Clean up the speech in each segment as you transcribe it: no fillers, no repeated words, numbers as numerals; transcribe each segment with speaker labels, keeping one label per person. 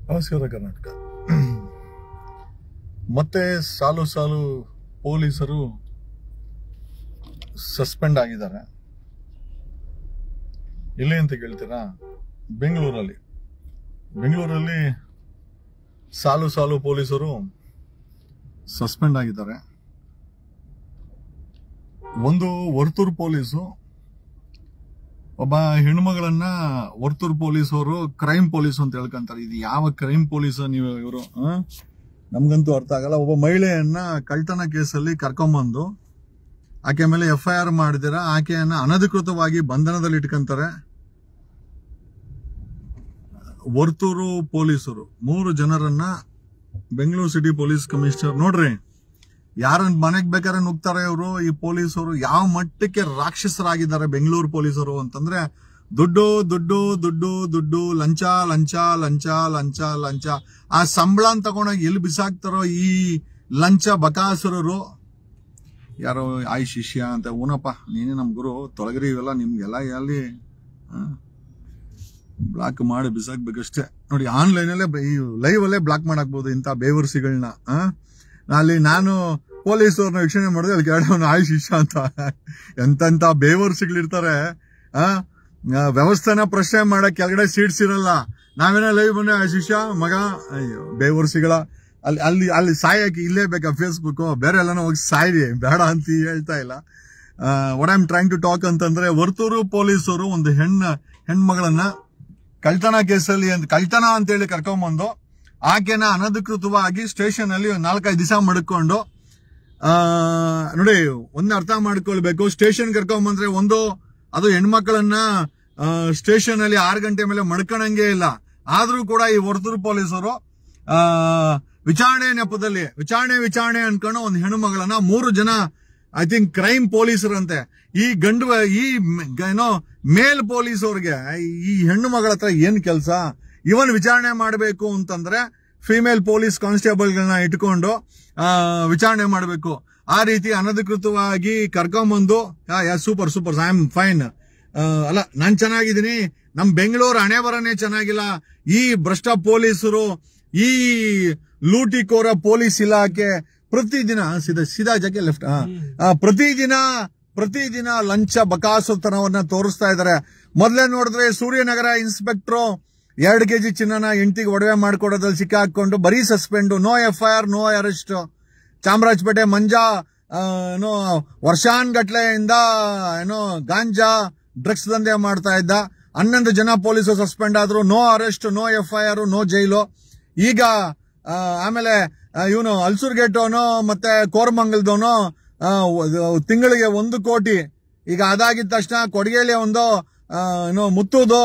Speaker 1: ನಮಸ್ಕಾರ ಕರ್ನಾಟಕ. ಮತ್ತೆ ಸಾಲು ಪೊಲೀಸರು ಸಸ್ಪೆಂಡ್ ಆಗಿದ್ದಾರೆ. ಎಲ್ಲಿ ಅಂತ ಕೇಳ್ತೀರಾ? ಬೆಂಗಳೂರಲ್ಲಿ ಸಾಲು ಪೊಲೀಸರು ಸಸ್ಪೆಂಡ್ ಆಗಿದ್ದಾರೆ. ಒಂದು ವರ್ತೂರು ಪೊಲೀಸು ಒಬ್ಬ ಹೆಣ್ಮಗಳನ್ನ ವರ್ತೂರು ಪೊಲೀಸವರು ಕ್ರೈಮ್ ಪೊಲೀಸ್ ಅಂತ ಹೇಳ್ಕೊಂತಾರೆ. ಇದು ಯಾವ ಕ್ರೈಮ್ ಪೊಲೀಸ್ ನೀವು ಇವರು ನಮ್ಗಂತೂ ಅರ್ಥ ಆಗಲ್ಲ. ಒಬ್ಬ ಮಹಿಳೆಯನ್ನ ಕಳ್ತನ ಕೇಸಲ್ಲಿ ಕರ್ಕೊಂಬಂದು ಆಕೆ ಮೇಲೆ FIR ಮಾಡಿದಿರ ಆಕೆಯನ್ನ ಅನಧಿಕೃತವಾಗಿ ಬಂಧನದಲ್ಲಿ ಇಟ್ಕೊಂತಾರೆ. ವರ್ತೂರು ಪೊಲೀಸರು 3 ಜನರನ್ನ ಬೆಂಗಳೂರು ಸಿಟಿ ಪೊಲೀಸ್ ಕಮಿಷನರ್ ನೋಡ್ರಿ, ಯಾರನ್ನ ಮನೆಗ್ ಬೇಕಾದ್ರೆ ನುಗ್ತಾರೆ ಇವರು. ಈ ಪೊಲೀಸರು ಯಾವ ಮಟ್ಟಕ್ಕೆ ರಾಕ್ಷಸರಾಗಿದ್ದಾರೆ ಬೆಂಗಳೂರು ಪೊಲೀಸರು ಅಂತಂದ್ರೆ, ದುಡ್ಡು, ಲಂಚ. ಆ ಸಂಬಳ ತಗೊಂಡಾಗ ಎಲ್ಲಿ ಬಿಸಾಕ್ತಾರೋ ಈ ಲಂಚ ಬಕಾಸುರರು. ಯಾರೋ ಆಯ್ ಶಿಷ್ಯ ಅಂತ, ಊನಪ್ಪ ನೀನೇ ನಮ್ ಗುರು, ತೊಲಗರಿ ಇವೆಲ್ಲ ನಿಮ್ಗೆಲ್ಲ ಎಲ್ಲಿ ಬ್ಲಾಕ್ ಮಾಡಿ ಬಿಸಾಕ್ಬೇಕಷ್ಟೇ. ನೋಡಿ, ಆನ್ಲೈನ್ ಅಲ್ಲೇ ಲೈವ್ ಅಲ್ಲೇ ಬ್ಲಾಕ್ ಮಾಡಾಕ್ಬಹುದು ಇಂಥ ಬೇವರ್ಸಿಗಳನ್ನ. ಅಲ್ಲಿ ನಾನು ಪೊಲೀಸವ್ರನ್ನ ವೀಕ್ಷಣೆ ಮಾಡಿದೆ, ಅಲ್ಲಿ ಕೇಳೋನು ಆಯ್ ಶಿಷ್ಯ ಅಂತ. ಎಂತೆಂತ ಬೇವರ್ಸಿಗಳಿರ್ತಾರೆ. ವ್ಯವಸ್ಥೆನ ಪ್ರಶ್ನೆ ಮಾಡಕ್ ಕೆಳಗಡೆ ಸೀಟ್ಸ್ ಇರಲ್ಲ. ನಾವೇನೋ ಲೈವ್ ಬಂದ್ರೆ ಆಯ್ ಶಿಷ್ಯ ಮಗ, ಅಯ್ಯೋ ಬೇವರ್ಸಿಗಳ. ಅಲ್ಲಿ ಸಾಯಕ್ಕೆ ಇಲ್ಲೇ ಬೇಕಾ ಫೇಸ್ಬುಕ್, ಬೇರೆ ಎಲ್ಲಾನು ಹೋಗಿ ಸಾಯಿರಿ, ಬೇಡ ಅಂತ ಹೇಳ್ತಾ ಇಲ್ಲ. What I am trying to talk ಅಂತಂದ್ರೆ, ವರ್ತೂರು ಪೊಲೀಸರು ಒಂದು ಹೆಣ್ಮಗಳನ್ನ ಕಳ್ತನ ಕೇಸಲ್ಲಿ ಕಳ್ತನ ಅಂತೇಳಿ ಕರ್ಕೊಂಡ್ಬಂದು ಆಕೆನ ಅನಧಿಕೃತವಾಗಿ ಸ್ಟೇಷನ್ ಅಲ್ಲಿ 4-5 ದಿವಸ ಮಡ್ಕೊಂಡು, ನೋಡಿ ಒಂದ್ ಅರ್ಥ ಮಾಡ್ಕೊಳ್ಬೇಕು. ಸ್ಟೇಷನ್ ಕರ್ಕೊಂಡ್ಬಂದ್ರೆ ಅದು ಹೆಣ್ಮಕ್ಳನ್ನ ಸ್ಟೇಷನ್ ಅಲ್ಲಿ 6 ಗಂಟೆ ಮೇಲೆ ಮಡ್ಕೊಳಂಗೆ ಇಲ್ಲ. ಆದ್ರೂ ಕೂಡ ಈ ವರ್ತೂರು ಪೊಲೀಸರು ವಿಚಾರಣೆ ನೆಪದಲ್ಲಿ ವಿಚಾರಣೆ ಅನ್ಕೊಂಡು ಒಂದು ಹೆಣ್ಣುಮಗಳನ್ನ 3 ಜನ ಐ ಥಿಂಕ್ ಕ್ರೈಮ್ ಪೊಲೀಸರಂತೆ. ಈ ಏನೋ ಮೇಲ್ ಪೊಲೀಸ್ ಅವ್ರಿಗೆ ಈ ಹೆಣ್ಣು ಮಗಳ ಹತ್ರ ಏನ್ ಕೆಲಸ? ಇವನ್ ವಿಚಾರಣೆ ಮಾಡಬೇಕು ಅಂತಂದ್ರೆ ಫಿಮೇಲ್ ಪೊಲೀಸ್ ಕಾನ್ಸ್ಟೇಬಲ್ಗಳನ್ನ ಇಟ್ಕೊಂಡು ವಿಚಾರಣೆ ಮಾಡಬೇಕು. ಆ ರೀತಿ ಅನಧಿಕೃತವಾಗಿ ಕರ್ಕೊಂಬಂದು ಸೂಪರ್ ಐ ಆಮ್ ಫೈನ್. ಅಲ್ಲ, ನಾನ್ ಚೆನ್ನಾಗಿದ್ದೀನಿ, ನಮ್ ಬೆಂಗಳೂರು ಹಣೆ ಬರನೇ ಚೆನ್ನಾಗಿಲ್ಲ. ಈ ಭ್ರಷ್ಟ ಪೊಲೀಸರು, ಈ ಲೂಟಿಕೋರ ಪೊಲೀಸ್ ಇಲಾಖೆ ಪ್ರತಿದಿನ ಸೀದಾ ಜಾಕೆ ಲೆಫ್ಟ್ ಪ್ರತಿದಿನ ಲಂಚ ಬಕಾಸುತನವನ್ನ ತೋರಿಸ್ತಾ ಇದ್ದಾರೆ. ಮೊದಲೇ ನೋಡಿದ್ರೆ ಸೂರ್ಯನಗರ ಇನ್ಸ್ಪೆಕ್ಟ್ರು 2 kg ಚಿನ್ನನ ಹೆಂಡತಿಗೆ ಒಡವೆ ಮಾಡ್ಕೊಡೋದ್ರಲ್ಲಿ ಸಿಕ್ಕಾಕೊಂಡು ಬರೀ suspend, no FIR, no arrest. Chamarajpet Manja ವರ್ಷಾನ್ಗಟ್ಲೆಯಿಂದ ಗಾಂಜಾ ಡ್ರಗ್ಸ್ ದಂಧೆ ಮಾಡ್ತಾ ಇದ್ದ. 11 ಜನ ಪೊಲೀಸರು ಸಸ್ಪೆಂಡ್ ಆದ್ರು, no arrest, no FIR, no ಜೈಲು. ಈಗ ಆಮೇಲೆ ಇವನು ಅಲ್ಸೂರ್ಗೇಟೋನು ಮತ್ತೆ ಕೋರಮಂಗಲದವನು ತಿಂಗಳಿಗೆ 1 ಕೋಟಿ. ಈಗ ಅದಾಗಿದ್ದ ತಕ್ಷಣ ಕೊಡಗೇಲಿ ಮುತ್ತುದು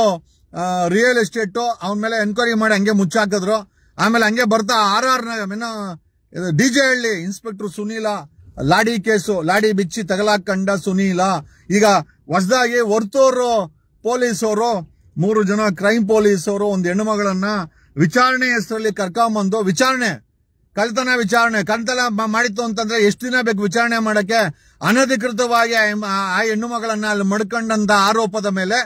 Speaker 1: ರಿಯಲ್ ಎಸ್ಟೇಟ್ ಅವನ ಮೇಲೆ ಎನ್ಕ್ವೈರಿ ಮಾಡಿ ಹಂಗೆ ಮುಚ್ಚಾಕಿದ್ರು. ಆಮೇಲೆ ಹಂಗೆ ಬರ್ತಾ RR DJ ಹಳ್ಳಿ ಇನ್ಸ್ಪೆಕ್ಟರ್ ಸುನೀಲ ಲಾಡಿ ಬಿಚ್ಚಿ ತಗಲಾಕಂಡ ಸುನೀಲ. ಈಗ ಹೊಸದಾಗಿ ವರ್ತೂರು ಪೊಲೀಸವರು 3 ಜನ ಕ್ರೈಮ್ ಪೊಲೀಸವರು ಒಂದು ಹೆಣ್ಣುಮಗಳನ್ನ ವಿಚಾರಣೆ ಹೆಸರಲ್ಲಿ ಕರ್ಕೊಂಬಂದು ಕಳ್ತನ ಮಾಡಿತ್ತು ಅಂತಂದ್ರೆ ಎಷ್ಟು ದಿನ ಬೇಕು ವಿಚಾರಣೆ ಮಾಡಕ್ಕೆ? ಅನಧಿಕೃತವಾಗಿ ಆ ಹೆಣ್ಣು ಮಗಳನ್ನ ಅಲ್ಲಿ ಮಡ್ಕೊಂಡಂತ ಆರೋಪದ ಮೇಲೆ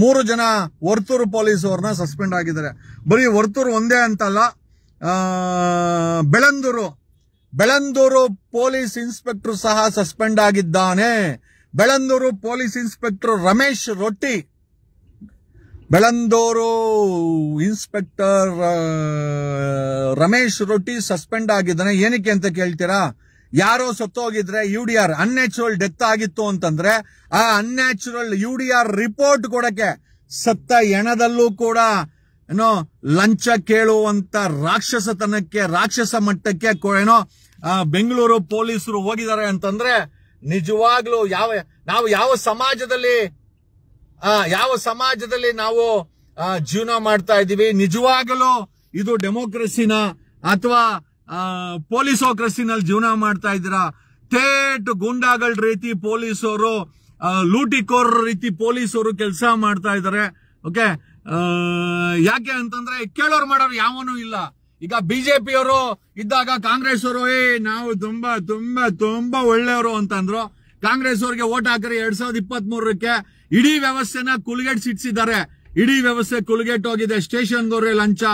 Speaker 1: 3 ಜನ ವರ್ತೂರು ಪೊಲೀಸವ್ರನ್ನ ಸಸ್ಪೆಂಡ್ ಆಗಿದ್ದಾರೆ. ಬರೀ ವರ್ತೂರು ಒಂದೇ ಅಂತಲ್ಲ, ಬೆಳಂದೂರು ಪೊಲೀಸ್ ಇನ್ಸ್ಪೆಕ್ಟರ್ ಸಹ ಸಸ್ಪೆಂಡ್ ಆಗಿದ್ದಾನೆ. Bellandur police inspector Bellandur inspector Ramesh ರೊಟ್ಟಿ ಸಸ್ಪೆಂಡ್ ಆಗಿದ್ದಾನೆ. ಏನಕ್ಕೆ ಅಂತ ಕೇಳ್ತೀರಾ? ಯಾರೋ ಸತ್ತೋಗಿದ್ರೆ UDR ಅನ್ಯಾಚುರಲ್ ಡೆತ್ ಆಗಿತ್ತು ಅಂತಂದ್ರೆ ಆ ಅನ್ಯಾಚುರಲ್ UDR ರಿಪೋರ್ಟ್ ಕೊಡಕ್ಕೆ ಸತ್ತ ಹೆಣದಲ್ಲೂ ಕೂಡ ಲಂಚ ಕೇಳುವಂತ ರಾಕ್ಷಸ ಮಟ್ಟಕ್ಕೆ ಬೆಂಗಳೂರು ಪೊಲೀಸರು ಹೋಗಿದ್ದಾರೆ ಅಂತಂದ್ರೆ ನಿಜವಾಗ್ಲೂ ನಾವು ಯಾವ ಸಮಾಜದಲ್ಲಿ ನಾವು ಜೀವನ ಮಾಡ್ತಾ ಇದೀವಿ? ನಿಜವಾಗಲೂ ಇದು ಡೆಮೋಕ್ರಸಿನ ಅಥವಾ ಪೊಲೀಸೋಕ್ರಸಿನಲ್ಲಿ ಜೀವನ ಮಾಡ್ತಾ ಇದ್ದೀರಾ? ಥೇಟ್ ಗೂಂಡಾಗಳ ರೀತಿ ಪೊಲೀಸರು, ಲೂಟಿಕೋರರ ರೀತಿ ಪೊಲೀಸರು ಕೆಲಸ ಮಾಡ್ತಾ ಇದ್ದಾರೆ. ಓಕೆ, ಯಾಕೆ ಅಂತಂದ್ರೆ ಕೇಳೋರು ಮಾಡೋರು ಯಾವನೂ ಇಲ್ಲ. ಈಗ ಬಿಜೆಪಿಯವರು ಇದ್ದಾಗ ಕಾಂಗ್ರೆಸ್ ಅವರು ನಾವು ತುಂಬಾ ತುಂಬಾ ತುಂಬಾ ಒಳ್ಳೆಯವರು ಅಂತಂದ್ರು. ಕಾಂಗ್ರೆಸ್ ಅವರಿಗೆ ವೋಟ್ ಹಾಕಿರಿ 2023ಕ್ಕೆ ಇಡೀ ವ್ಯವಸ್ಥೆನ ಕುಲ್ಗೆಡ್ಸಿಡ್ಸಿದ್ದಾರೆ. ಇಡೀ ವ್ಯವಸ್ಥೆ ಕುಲುಗೆಟ್ಟೋಗಿದೆ. ಸ್ಟೇಷನ್ಗವ್ರೆ ಲಂಚ,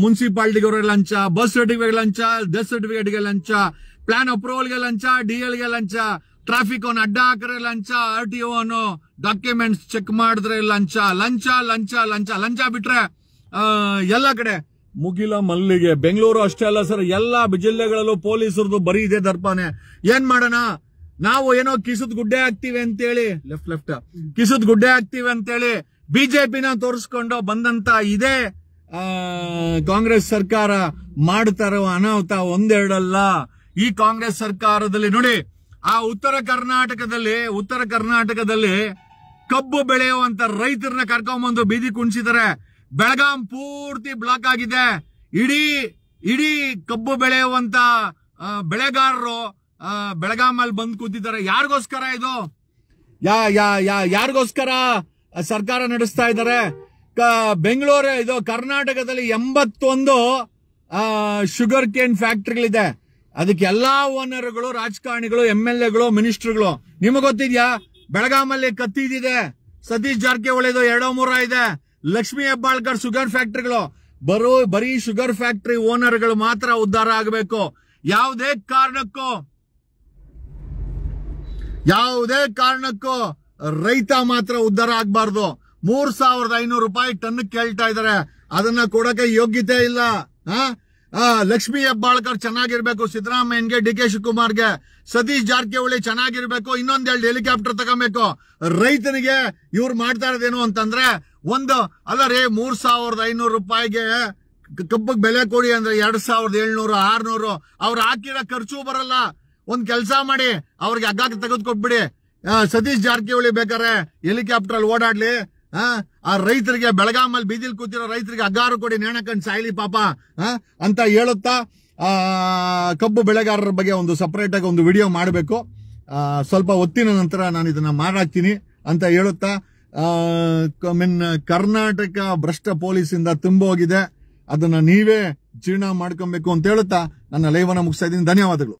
Speaker 1: ಮುನ್ಸಿಪಾಲಿಟಿಗವ್ರೆ ಲಂಚ, ಬಸ್ ಸರ್ಟಿಫಿಕೇಟ್ ಲಂಚ, ಡೆತ್ ಸರ್ಟಿಫಿಕೇಟ್ಗೆ ಲಂಚ, ಪ್ಲಾನ್ ಅಪ್ರೂವಲ್ಗೆ ಲಂಚ, ಡಿಎಲ್ಗೆ ಲಂಚ, ಟ್ರಾಫಿಕ್ ಅನ್ನು ಅಡ್ಡ ಹಾಕ್ರೆ ಲಂಚ, RTO ಅನ್ನು ಡಾಕ್ಯುಮೆಂಟ್ಸ್ ಚೆಕ್ ಮಾಡಿದ್ರೆ ಲಂಚ, ಲಂಚ ಲಂಚ ಲಂಚ ಲಂಚ ಬಿಟ್ರೆ ಎಲ್ಲ ಕಡೆ ಮುಗಿಲ ಮಲ್ಲಿಗೆ. ಬೆಂಗಳೂರು ಅಷ್ಟೇ ಅಲ್ಲ ಸರ್, ಎಲ್ಲಾ ಜಿಲ್ಲೆಗಳಲ್ಲೂ ಪೊಲೀಸರದು ಬರೀ ಇದೆ ದರ್ಪಾನೆ. ಏನ್ ಮಾಡೋಣ, ನಾವು ಏನೋ ಕಿಸದ್ ಗುಡ್ಡೆ ಹಾಕ್ತಿವಿ ಅಂತೇಳಿ, ಲೆಫ್ಟ್ ಕಿಸದ್ ಗುಡ್ಡೆ ಹಾಕ್ತಿವಿ ಅಂತೇಳಿ ಬಿಜೆಪಿನ ತೋರಿಸ್ಕೊಂಡು ಬಂದಂತ ಇದೇ ಕಾಂಗ್ರೆಸ್ ಸರ್ಕಾರ ಮಾಡ್ತಾರೋ ಅನಾಹುತ ಒಂದೆರಡಲ್ಲ. ಈ ಕಾಂಗ್ರೆಸ್ ಸರ್ಕಾರದಲ್ಲಿ ನೋಡಿ, ಆ ಉತ್ತರ ಕರ್ನಾಟಕದಲ್ಲಿ ಕಬ್ಬು ಬೆಳೆಯುವಂತ ರೈತರನ್ನ ಕರ್ಕೊಂಡ್ಬಂದು ಬೀದಿ ಕುಣಿಸಿದರೆ ಬೆಳಗಾಂ ಪೂರ್ತಿ ಬ್ಲಾಕ್ ಆಗಿದೆ. ಇಡೀ ಕಬ್ಬು ಬೆಳೆಯುವಂತ ಬೆಳೆಗಾರರು ಬೆಳಗಾಮಲ್ಲಿ ಬಂದು ಕೂತಿದ್ದಾರೆ. ಯಾರಿಗೋಸ್ಕರ ಇದು? ಯಾರಿಗೋಸ್ಕರ ಸರ್ಕಾರ ನಡೆಸ್ತಾ ಇದ್ದಾರೆ? ಬೆಂಗಳೂರು ಇದು ಕರ್ನಾಟಕದಲ್ಲಿ 81 ಶುಗರ್ ಕೇನ್ ಫ್ಯಾಕ್ಟರಿಗಳಿದೆ. ಅದಕ್ಕೆ ಎಲ್ಲಾ ಓನರ್ಗಳು, ರಾಜಕಾರಣಿಗಳು, MLAಗಳು, ಮಿನಿಸ್ಟರ್ಗಳು. ನಿಮಗೆ ಗೊತ್ತಿದ್ಯಾ? ಬೆಳಗಾಮಲ್ಲಿ ಕತ್ತಿದಿದೆ, ಸತೀಶ್ ಜಾರಕಿಹೊಳಿದು 2-3 ಇದೆ, ಲಕ್ಷ್ಮೀ ಹೆಬ್ಬಾಳ್ಕರ್ ಶುಗರ್ ಫ್ಯಾಕ್ಟರಿಗಳು. ಬರೀ ಶುಗರ್ ಫ್ಯಾಕ್ಟರಿ ಓನರ್ಗಳು ಮಾತ್ರ ಉದ್ಧಾರ ಆಗಬೇಕು. ಯಾವುದೇ ಕಾರಣಕ್ಕೂ ರೈತ ಮಾತ್ರ ಉದ್ಧಾರ ಆಗ್ಬಾರ್ದು. 3,500 ರೂಪಾಯಿ ಟನ್ ಕೇಳ್ತಾ ಇದಾರೆ, ಅದನ್ನ ಕೊಡಕ್ಕೆ ಯೋಗ್ಯತೆ ಇಲ್ಲ. ಲಕ್ಷ್ಮೀ ಹೆಬ್ಬಾಳ್ಕರ್ ಚೆನ್ನಾಗಿರ್ಬೇಕು, ಸಿದ್ದರಾಮಯ್ಯನ್ಗೆ, DK ಶಿವಕುಮಾರ್ಗೆ, ಸತೀಶ್ ಜಾರಕಿಹೊಳಿ ಚೆನ್ನಾಗಿರ್ಬೇಕು, ಇನ್ನೊಂದೆರಡು ಹೆಲಿಕಾಪ್ಟರ್ ತಗೋಬೇಕು. ರೈತನಿಗೆ ಇವ್ರು ಮಾಡ್ತಾ ಇರೋದೇನು ಅಂತಂದ್ರೆ, ಅಲ್ಲ ರೀ, 3,500 ರೂಪಾಯಿಗೆ ಕಬ್ಬಗ್ ಬೆಲೆ ಕೊಡಿ ಅಂದ್ರೆ 2,700, 600 ಅವ್ರು ಹಾಕಿರೋ ಖರ್ಚು ಬರಲ್ಲ. ಒಂದ್ ಕೆಲಸ ಮಾಡಿ, ಅವ್ರಿಗೆ ಹಗ್ಗ ತೆಗೆದುಕೊಟ್ಬಿಡಿ. ಸತೀಶ್ ಜಾರಕಿಹೊಳಿ ಬೇಕಾರೆ ಹೆಲಿಕಾಪ್ಟರ್ ಅಲ್ಲಿ ಓಡಾಡ್ಲಿ. ಆ ರೈತರಿಗೆ, ಬೆಳಗಾಮಲ್ಲಿ ಬೀದಿಲ್ ಕೂತಿರೋ ರೈತರಿಗೆ ಹಗ್ಗಾರು ಕೊಡಿ, ನೇಣಕಂಡ್ ಸಾಯ್ಲಿ ಪಾಪ ಅಂತ ಹೇಳುತ್ತಾ, ಕಬ್ಬು ಬೆಳೆಗಾರರ ಬಗ್ಗೆ ಒಂದು ಸಪರೇಟ್ ಆಗಿ ಒಂದು ವಿಡಿಯೋ ಮಾಡಬೇಕು. ಸ್ವಲ್ಪ ಹೊತ್ತಿನ ನಂತರ ನಾನು ಇದನ್ನ ಮಾಡಾಕ್ತೀನಿ ಅಂತ ಹೇಳುತ್ತಾ, ಕರ್ನಾಟಕ ಭ್ರಷ್ಟ ಪೊಲೀಸಿಂದ ತುಂಬೋಗಿದೆ, ಅದನ್ನ ನೀವೇ ಜೀರ್ಣ ಮಾಡ್ಕೊಬೇಕು ಅಂತ ಹೇಳುತ್ತಾ ನನ್ನ ಲೈವ್ ಅನ್ನ ಮುಗಿಸ್ತಾ ಇದ್ದೀನಿ. ಧನ್ಯವಾದಗಳು.